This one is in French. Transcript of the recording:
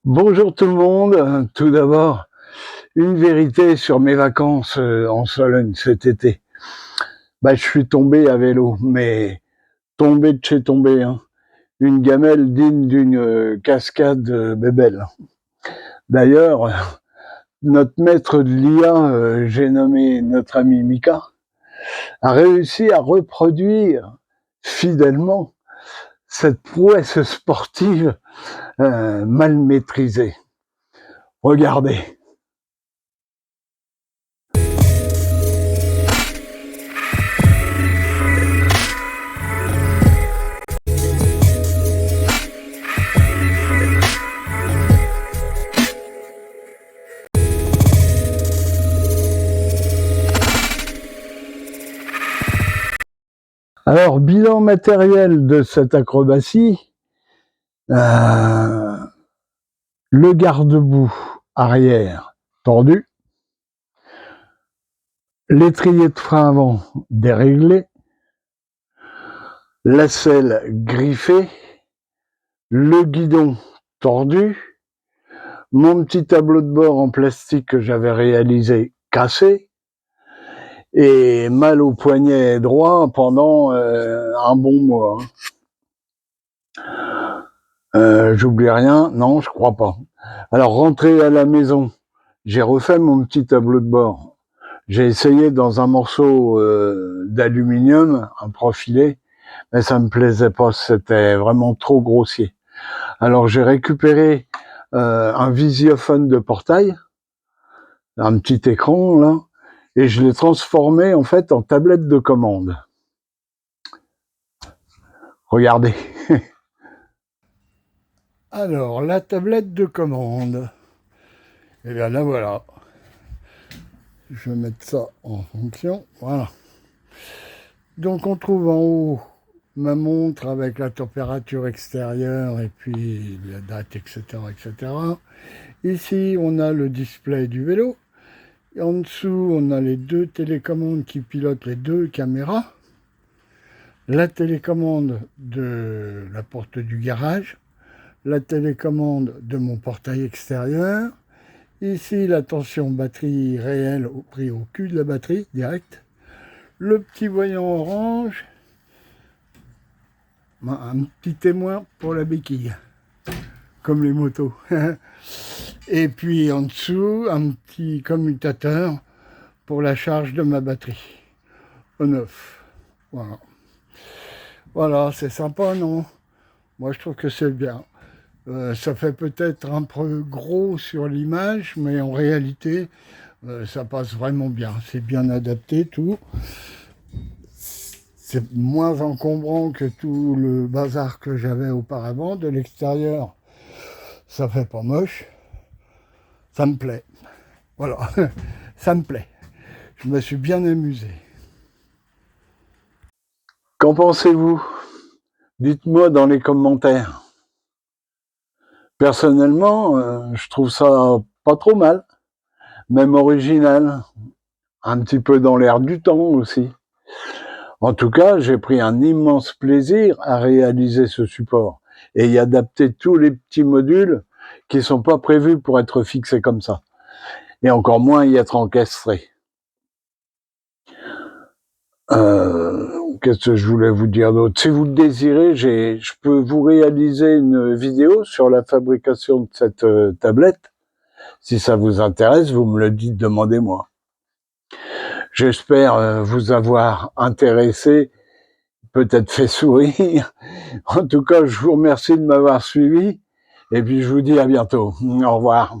Bonjour tout le monde. Tout d'abord, une vérité sur mes vacances en Sologne cet été. Je suis tombé à vélo, mais tombé de chez tombé, hein. Une gamelle digne d'une cascade bébelle. D'ailleurs, notre maître de l'IA, j'ai nommé notre ami Mika, a réussi à reproduire fidèlement cette prouesse sportive mal maîtrisée. Regardez. Alors, bilan matériel de cette acrobatie, le garde-boue arrière tordu, l'étrier de frein avant déréglé, la selle griffée, le guidon tordu, mon petit tableau de bord en plastique que j'avais réalisé cassé, et mal au poignet droit pendant un bon mois. J'oublie rien? Non, je crois pas. Alors, rentré à la maison, j'ai refait mon petit tableau de bord. J'ai essayé dans un morceau d'aluminium, un profilé, mais ça me plaisait pas, c'était vraiment trop grossier. Alors j'ai récupéré un visiophone de portail, un petit écran là, et je l'ai transformé en fait en tablette de commande. Regardez. Alors, la tablette de commande. Et bien là voilà. Je vais mettre ça en fonction. Voilà. Donc on trouve en haut ma montre avec la température extérieure et puis la date, etc., etc. Ici, on a le display du vélo. Et en dessous, on a les deux télécommandes qui pilotent les deux caméras. La télécommande de la porte du garage. La télécommande de mon portail extérieur. Ici, la tension batterie réelle pris au cul de la batterie, direct. Le petit voyant orange. Un petit témoin pour la béquille, comme les motos. Et puis en dessous, un petit commutateur pour la charge de ma batterie. On-off. Voilà. Voilà, c'est sympa, non? Moi, je trouve que c'est bien. Ça fait peut-être un peu gros sur l'image, mais en réalité, ça passe vraiment bien. C'est bien adapté, tout. C'est moins encombrant que tout le bazar que j'avais auparavant. De l'extérieur, ça fait pas moche. Ça me plaît. Voilà, ça me plaît. Je me suis bien amusé. Qu'en pensez-vous? Dites-moi dans les commentaires. Personnellement, je trouve ça pas trop mal. Même original. Un petit peu dans l'air du temps aussi. En tout cas, j'ai pris un immense plaisir à réaliser ce support et y adapter tous les petits modules qui sont pas prévus pour être fixés comme ça. Et encore moins y être encastrés. Qu'est-ce que je voulais vous dire d'autre? Si vous le désirez, je peux vous réaliser une vidéo sur la fabrication de cette tablette. Si ça vous intéresse, vous me le dites, demandez-moi. J'espère vous avoir intéressé, peut-être fait sourire. En tout cas, je vous remercie de m'avoir suivi et puis je vous dis à bientôt. Au revoir.